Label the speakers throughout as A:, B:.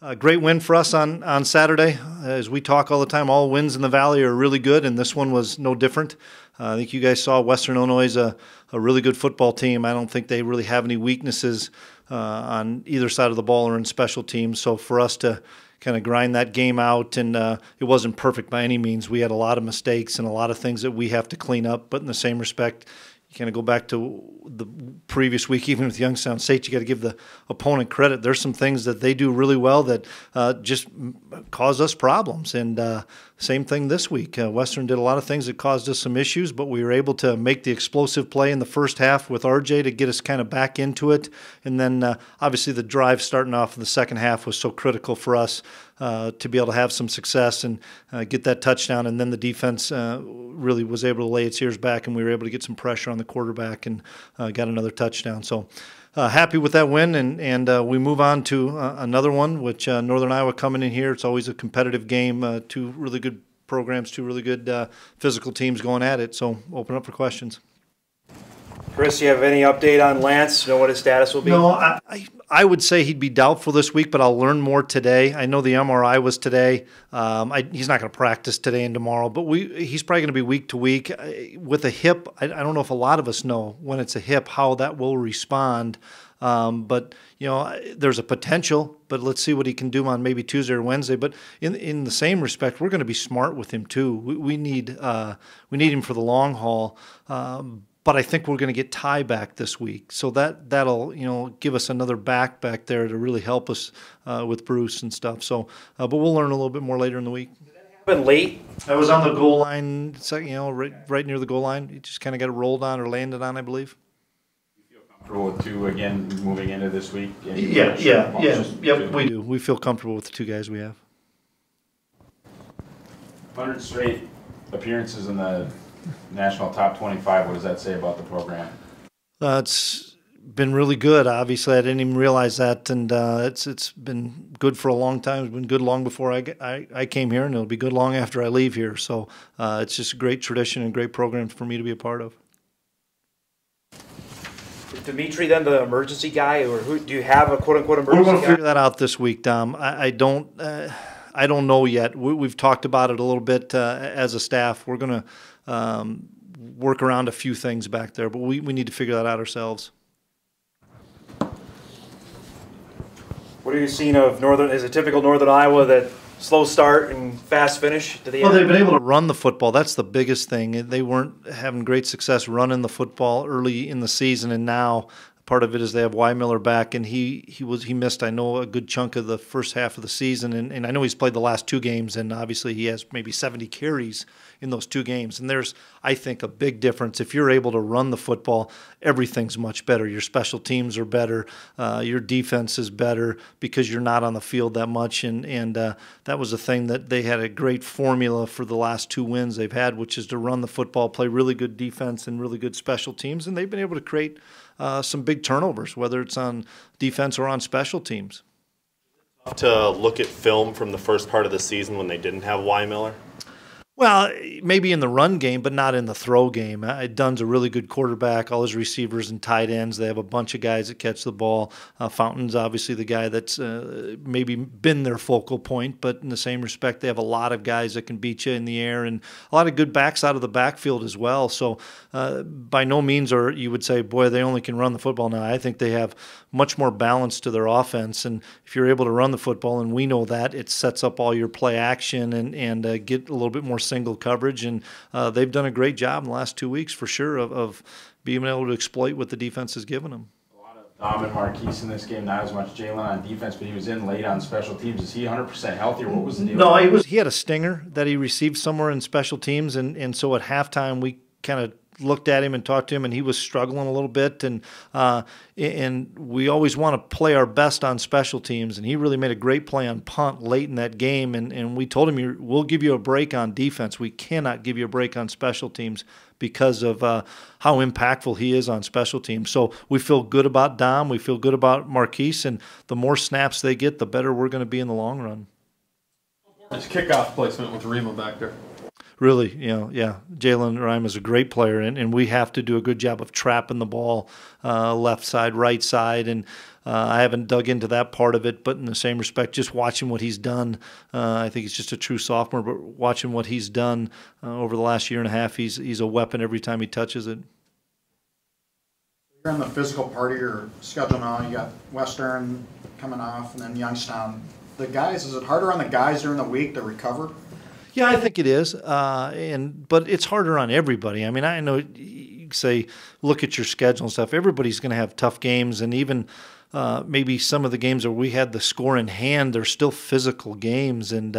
A: A great win for us on Saturday. As we talk all the time, all wins in the Valley are really good, and this one was no different. I think you guys saw Western Illinois is a really good football team. I don't think they really have any weaknesses on either side of the ball or in special teams. So for us to kind of grind that game out, and it wasn't perfect by any means. We had a lot of mistakes and a lot of things that we have to clean up, but in the same respect, you kind of go back to the previous week, even with Youngstown State, you got to give the opponent credit. There's some things that they do really well that just cause us problems. And same thing this week. Western did a lot of things that caused us some issues, but we were able to make the explosive play in the first half with RJ to get us kind of back into it. And then obviously the drive starting off in the second half was so critical for us to be able to have some success and get that touchdown. And then the defense really was able to lay its ears back, and we were able to get some pressure on the quarterback and got another touchdown. So happy with that win, and we move on to another one, which Northern Iowa coming in here. It's always a competitive game, two really good programs, two really good physical teams going at it. So open up for questions.
B: Chris, you have any update on Lance? Know what his status will be?
A: No, I would say he'd be doubtful this week, but I'll learn more today. I know the MRI was today. He's not going to practice today and tomorrow, but he's probably going to be week to week. With a hip, I don't know if a lot of us know when it's a hip how that will respond. But, you know, there's a potential, but let's see what he can do on maybe Tuesday or Wednesday. But in the same respect, we're going to be smart with him too. We need him for the long haul. But I think we're going to get Ty back this week, so that'll give us another back there to really help us with Bruce and stuff. So, but we'll learn a little bit more later in the week.
B: Did that happen late?
A: I was on the goal line, right near the goal line. You just kind of got it rolled on or landed on, I believe.
C: You feel comfortable with two again moving into this week?
A: Yeah. We do. We feel comfortable with the two guys we have.
C: 100 straight appearances in the National Top 25, what does that say about the program?
A: It's been really good. Obviously, I didn't even realize that, and it's been good for a long time. It's been good long before I came here, and it'll be good long after I leave here. So it's just a great tradition and great program for me to be a part of.
B: Is Dimitri then the emergency guy, or who do you have a quote-unquote emergency guy?
A: We're going to figure that out this week, Dom. I don't know yet. We've talked about it a little bit as a staff. We're going to work around a few things back there, but we need to figure that out ourselves.
B: What are you seeing of Northern? Is it typical Northern Iowa that slow start and fast finish to the end?
A: They've been able to run the football. That's the biggest thing. They weren't having great success running the football early in the season, and now part of it is they have Miller back, and he missed, I know, a good chunk of the first half of the season, and I know he's played the last two games, and obviously he has maybe 70 carries in those two games. And there's, I think, a big difference. If you're able to run the football, everything's much better. Your special teams are better. Your defense is better because you're not on the field that much. And that was a thing that they had a great formula for the last two wins they've had, which is to run the football, play really good defense and really good special teams. And they've been able to create some big turnovers, whether it's on defense or on special teams.
D: To look at film from the first part of the season when they didn't have Miller?
A: Well, maybe in the run game, but not in the throw game. Dunn's a really good quarterback. All his receivers and tight ends, they have a bunch of guys that catch the ball. Fountain's obviously the guy that's maybe been their focal point, but in the same respect, they have a lot of guys that can beat you in the air and a lot of good backs out of the backfield as well. So by no means are you would say, boy, they only can run the football now. I think they have much more balance to their offense, and if you're able to run the football, and we know that, it sets up all your play action and get a little bit more single coverage, and they've done a great job in the last 2 weeks for sure of being able to exploit what the defense has given them.
C: A lot of Dom and Marquise in this game, not as much Jalen on defense, but he was in late on special teams. Is he 100% healthy, or what was the deal?
A: No, he had a stinger that he received somewhere in special teams, and so at halftime we kind of looked at him and talked to him, and he was struggling a little bit, and we always want to play our best on special teams, and he really made a great play on punt late in that game, and we told him, we'll give you a break on defense. We cannot give you a break on special teams because of how impactful he is on special teams. So we feel good about Dom. We feel good about Marquise, and the more snaps they get, the better we're going to be in the long run.
E: His kickoff placement with Rima back there.
A: Really, yeah. Jalen Rime is a great player, and we have to do a good job of trapping the ball left side, right side, and I haven't dug into that part of it, but in the same respect, just watching what he's done, I think he's just a true sophomore, but watching what he's done over the last year and a half, he's a weapon every time he touches it.
E: You're on the physical part of your schedule now. You got Western coming off, and then Youngstown. The guys, is it harder on the guys during the week to recover?
A: Yeah, I think it is, but it's harder on everybody. I mean, I know you say look at your schedule and stuff. Everybody's going to have tough games, and even maybe some of the games where we had the score in hand, they're still physical games, and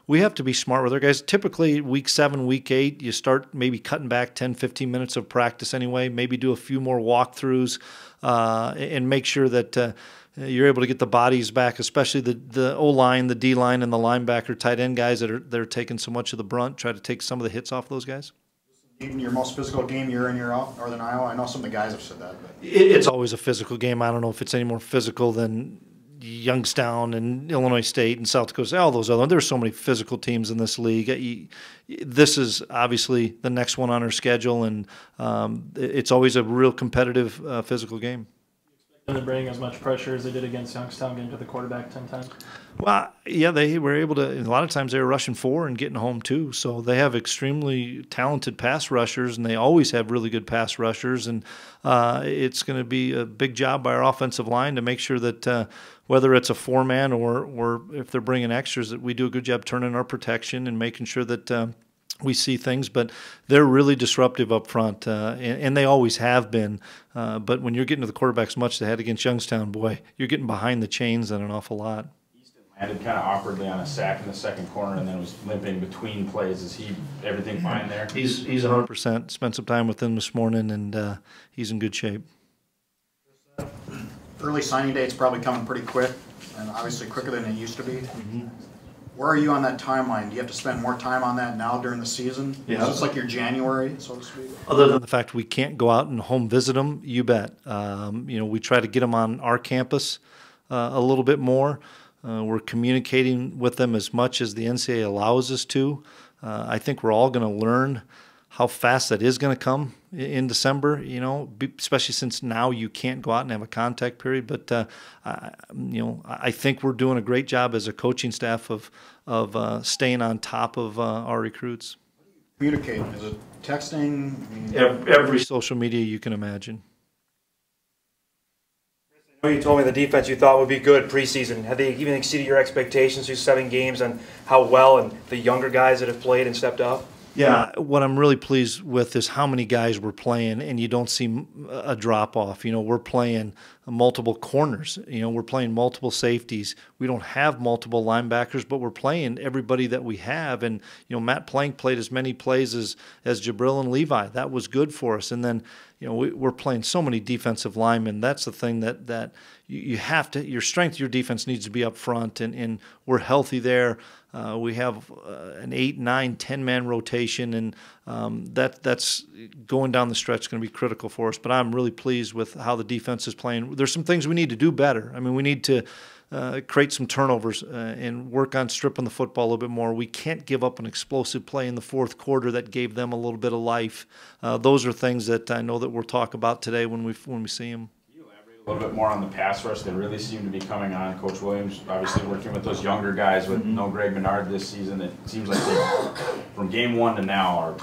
A: we have to be smart with our guys. Typically, week 7, week 8, you start maybe cutting back 10, 15 minutes of practice anyway, maybe do a few more walkthroughs and make sure that you're able to get the bodies back, especially the O-line, the D-line, and the linebacker, tight end guys that are taking so much of the brunt, try to take some of the hits off those guys.
E: Even your most physical game year in, year out, Northern Iowa? I know some of the guys have said that. But.
A: It's always a physical game. I don't know if it's any more physical than Youngstown and Illinois State and South Dakota, all those other ones. There's so many physical teams in this league. This is obviously the next one on our schedule, and it's always a real competitive physical game.
F: To bring as much pressure as they did against Youngstown, getting to the quarterback 10 times?
A: Well, yeah, they were able to. A lot of times they were rushing 4 and getting home too. So they have extremely talented pass rushers, and they always have really good pass rushers. And it's going to be a big job by our offensive line to make sure that whether it's a 4-man or if they're bringing extras, that we do a good job turning our protection and making sure that we see things, but they're really disruptive up front, and they always have been. But when you're getting to the quarterbacks much they had against Youngstown, boy, you're getting behind the chains in an awful lot.
C: Easton landed kind of awkwardly on a sack in the second corner and then was limping between plays. Is everything fine there?
A: He's 100%. Spent some time with him this morning, and he's in good shape.
E: Early signing date's probably coming pretty quick, and obviously quicker than it used to be.
A: Mm-hmm.
E: Where are you on that timeline? Do you have to spend more time on that now during the season?
A: Yeah.
E: Is this like your January, so to speak?
A: Other than the fact we can't go out and home visit them, you bet. We try to get them on our campus a little bit more. We're communicating with them as much as the NCAA allows us to. I think we're all going to learn how fast that is going to come in December, especially since now you can't go out and have a contact period. But, I think we're doing a great job as a coaching staff of staying on top of our recruits.
E: Communicate. Is it texting?
A: Every social media you can imagine.
B: I know you told me the defense you thought would be good preseason. Have they even exceeded your expectations through 7 games on how well and the younger guys that have played and stepped up?
A: Yeah, what I'm really pleased with is how many guys we're playing, and you don't see a drop-off. We're playing multiple corners. We're playing multiple safeties. We don't have multiple linebackers, but we're playing everybody that we have. And, Matt Plank played as many plays as Jabril and Levi. That was good for us. And then, we're playing so many defensive linemen. That's the thing that you have to – your strength, your defense needs to be up front, and we're healthy there. We have an 8, 9, 10-man rotation, and that's going down the stretch going to be critical for us. But I'm really pleased with how the defense is playing. There's some things we need to do better. I mean, we need to create some turnovers and work on stripping the football a little bit more. We can't give up an explosive play in the fourth quarter that gave them a little bit of life. Those are things that I know that we'll talk about today when we see them.
C: A little bit more on the pass rush. They really seem to be coming on. Coach Williams obviously working with those younger guys with no Greg Menard this season. It seems like they, from game 1 to now, are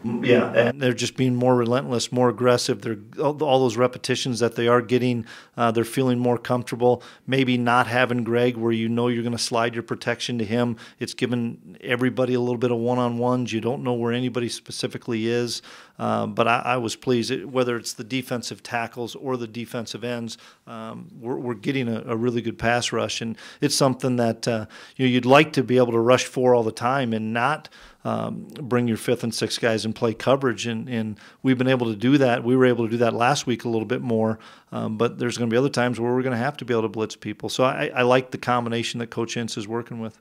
A: Yeah, and they're just being more relentless, more aggressive. They're all those repetitions that they are getting, they're feeling more comfortable. Maybe not having Greg where you're going to slide your protection to him. It's given everybody a little bit of one-on-ones. You don't know where anybody specifically is. But I was pleased, whether it's the defensive tackles or the defensive ends, we're getting a really good pass rush. And it's something that you'd like to be able to rush for all the time and not bring your 5th and 6th guys and play coverage, and we've been able to do that. We were able to do that last week a little bit more, but there's going to be other times where we're going to have to be able to blitz people. So I like the combination that Coach Ince is working with.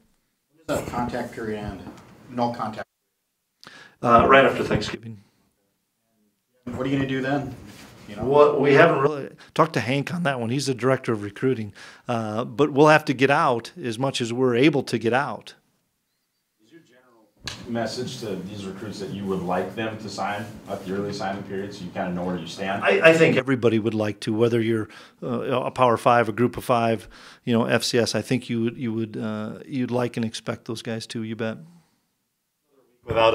E: When does that contact period end? No contact.
A: Right after Thanksgiving.
E: What are you going to do then?
A: Well, we haven't really talked to Hank on that one. He's the director of recruiting, but we'll have to get out as much as we're able to get out.
C: Message to these recruits that you would like them to sign at the early signing period, so you kind of know where you stand?
A: I think everybody would like to, whether you're a Power Five, a Group of Five, FCS. I think you'd like and expect those guys to. You bet.
D: Without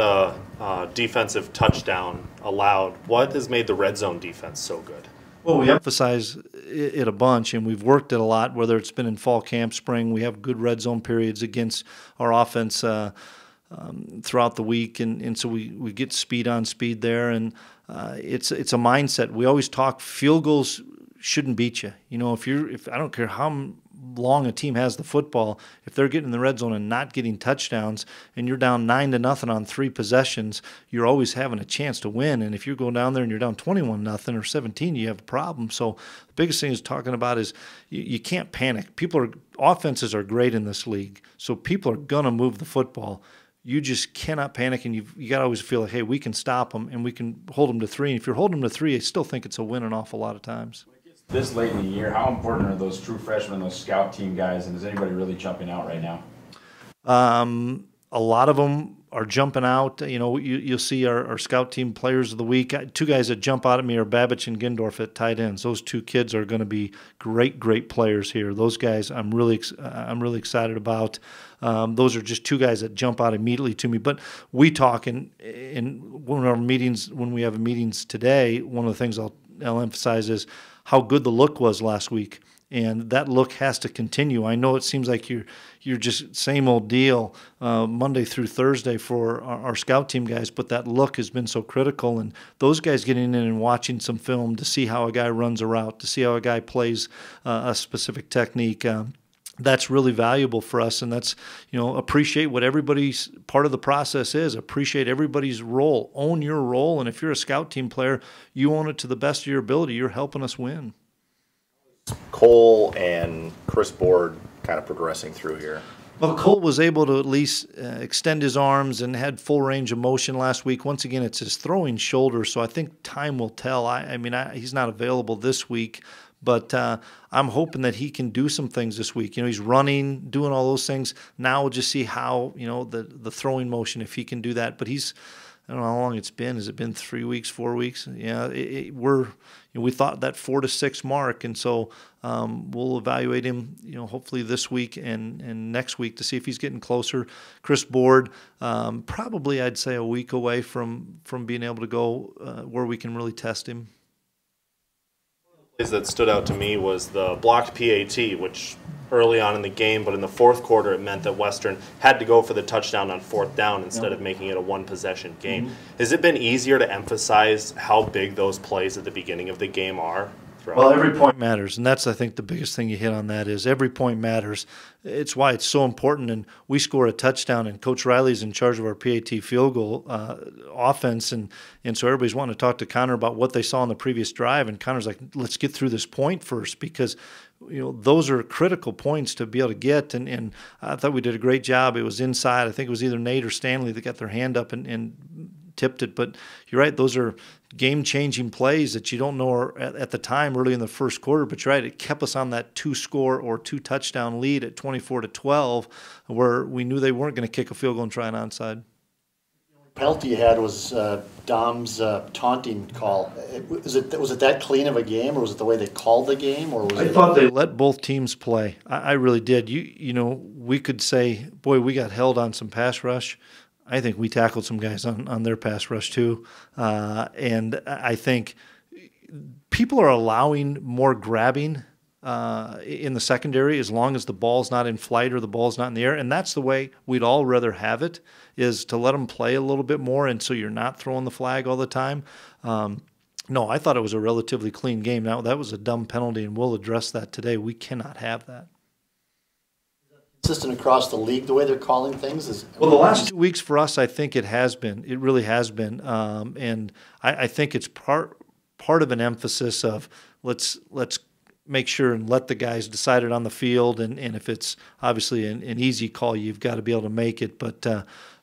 D: a defensive touchdown allowed, what has made the red zone defense so good?
A: Well, we emphasize it a bunch, and we've worked it a lot, whether it's been in fall camp, spring. We have good red zone periods against our offense throughout the week, and so we get speed on speed there, and it's a mindset. We always talk field goals shouldn't beat you. If I don't care how long a team has the football, if they're getting in the red zone and not getting touchdowns, and you're down 9-0 on 3 possessions, you're always having a chance to win. And if you're going down there and you're down 21-0 or 17, you have a problem. So the biggest thing is talking about is you can't panic. Offenses are great in this league, so people are gonna move the football. You just cannot panic, and you got to always feel like, hey, we can stop them and we can hold them to 3. And if you're holding them to 3, I still think it's a win an awful lot of times.
C: This late in the year, how important are those true freshmen, those scout team guys, and is anybody really jumping out right now?
A: A lot of them are jumping out. You'll see our scout team players of the week. 2 guys that jump out at me are Babich and Gindorf at tight ends. Those 2 kids are going to be great players here. Those guys I'm really excited about. Those are just 2 guys that jump out immediately to me. But we talk in one of our meetings, when we have meetings today, one of the things I'll emphasize is how good the look was last week, and that look has to continue. I know it seems like you're just same old deal Monday through Thursday for our scout team guys, but that look has been so critical, and those guys getting in and watching some film to see how a guy runs a route, to see how a guy plays a specific technique, that's really valuable for us. And that's, appreciate what everybody's part of the process is. Appreciate everybody's role. Own your role. And if you're a scout team player, you own it to the best of your ability. You're helping us win.
G: Cole and Chris Board kind of progressing through here?
A: Well, Cole was able to at least extend his arms and had full range of motion last week. Once again, it's his throwing shoulder, so I think time will tell. He's not available this week, but I'm hoping that he can do some things this week. He's running, doing all those things. Now we'll just see how, the throwing motion, if he can do that. But I don't know how long it's been. Has it been 3 weeks, 4 weeks? Yeah, we thought that 4 to 6 mark, and so we'll evaluate him, hopefully this week and next week to see if he's getting closer. Chris Board, probably I'd say a week away from being able to go where we can really test him.
D: Plays that stood out to me was the blocked PAT, which early on in the game, but in the fourth quarter it meant that Western had to go for the touchdown on 4th down instead of making it a 1-possession game. Has it been easier to emphasize how big those plays at the beginning of the game are?
A: Well, every point matters, and that's, I think, the biggest thing you hit on that is every point matters. It's why it's so important, and we score a touchdown, and Coach Riley's in charge of our PAT field goal offense, and so everybody's wanting to talk to Connor about what they saw on the previous drive, and Connor's like, let's get through this point first, because those are critical points to be able to get, and I thought we did a great job. It was inside. I think it was either Nate or Stanley that got their hand up and tipped it, but you're right, those are game-changing plays that you don't know at the time early in the first quarter, but you're right, it kept us on that 2-score or 2-touchdown lead at 24-12, where we knew they weren't going to kick a field goal and try an onside.
H: Penalty you had was Dom's taunting call. Was it that clean of a game, or was it the way they called the game, or was
A: I thought they let both teams play. I really did. We could say, boy, we got held on some pass rush. I think we tackled some guys on their pass rush too. And I think people are allowing more grabbing in the secondary as long as the ball's not in flight or the ball's not in the air. And that's the way we'd all rather have it, is to let them play a little bit more, and so you're not throwing the flag all the time. No, I thought it was a relatively clean game. Now, that was a dumb penalty, and we'll address that today. We cannot have that.
H: Consistent across the league, the way they're calling things?
A: Well, the last 2 weeks for us, I think it has been. It really has been. And I think it's part of an emphasis of let's make sure and let the guys decide it on the field. And if it's obviously an easy call, you've got to be able to make it. But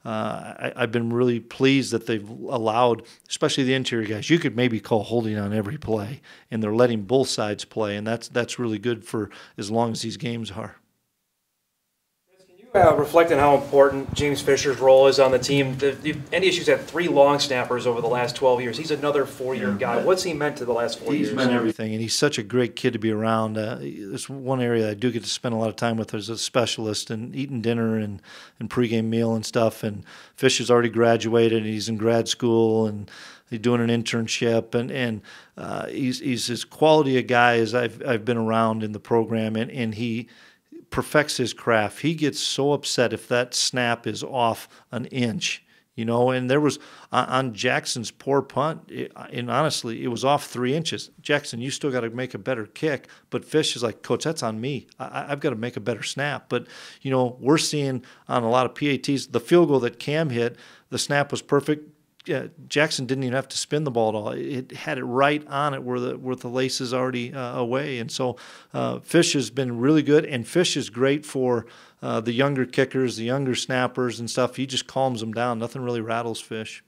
A: I've been really pleased that they've allowed, especially the interior guys, you could maybe call holding on every play, and they're letting both sides play. And that's really good for as long as these games are.
B: Can you Reflect on how important James Fisher's role is on the team. The NDSU's had 3 long snappers over the last 12 years. He's another 4-year guy. What's he meant to the last 4 years?
A: He's meant everything, and he's such a great kid to be around. It's one area I do get to spend a lot of time with as a specialist and eating dinner and pregame meal and stuff. And Fish has already graduated, and he's in grad school, and he's doing an internship, and he's as quality a guy as I've been around in the program, and he perfects his craft. He gets so upset if that snap is off an inch, and there was on Jackson's poor punt, and honestly, it was off 3 inches. Jackson, you still got to make a better kick, but Fish is like, Coach, that's on me. I've got to make a better snap. But, we're seeing on a lot of PATs, the field goal that Cam hit, the snap was perfect. Yeah, Jackson didn't even have to spin the ball at all. It had it right on it where the lace is already away. And so Fish has been really good, and Fish is great for the younger kickers, the younger snappers and stuff. He just calms them down. Nothing really rattles Fish.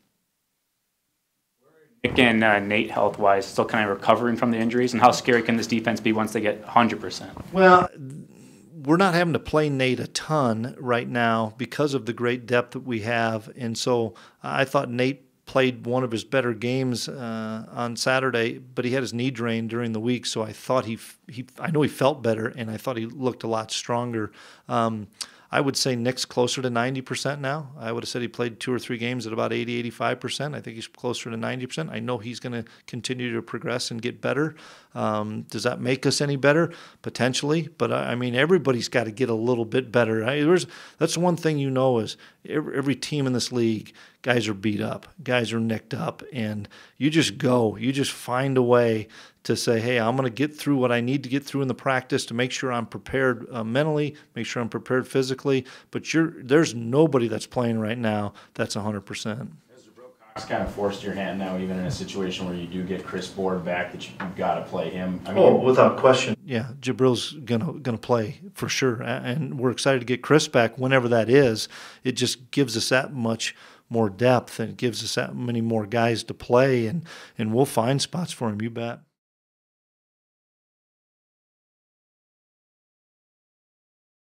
I: Nick and Nate, health-wise, still kind of recovering from the injuries, and how scary can this defense be once they get 100%?
A: Well, we're not having to play Nate a ton right now because of the great depth that we have. And so I thought Nate played one of his better games on Saturday, but he had his knee drained during the week. So I thought I know he felt better, and I thought he looked a lot stronger. I would say Nick's closer to 90% now. I would have said he played 2 or 3 games at about 80, 85%. I think he's closer to 90%. I know he's going to continue to progress and get better. Does that make us any better? Potentially. But, I mean, everybody's got to get a little bit better. That's one thing is every team in this league, guys are beat up. Guys are nicked up. And you just go. You just find a way to say, hey, I'm going to get through what I need to get through in the practice to make sure I'm prepared mentally, make sure I'm prepared physically. But there's nobody that's playing right now that's 100%.
C: It's kind of forced your hand now, even in a situation where you do get Chris Board back, that you've got to play him. I mean,
A: without question. Yeah, Jabril's gonna play for sure, and we're excited to get Chris back whenever that is. It just gives us that much more depth, and it gives us that many more guys to play, and we'll find spots for him, you bet.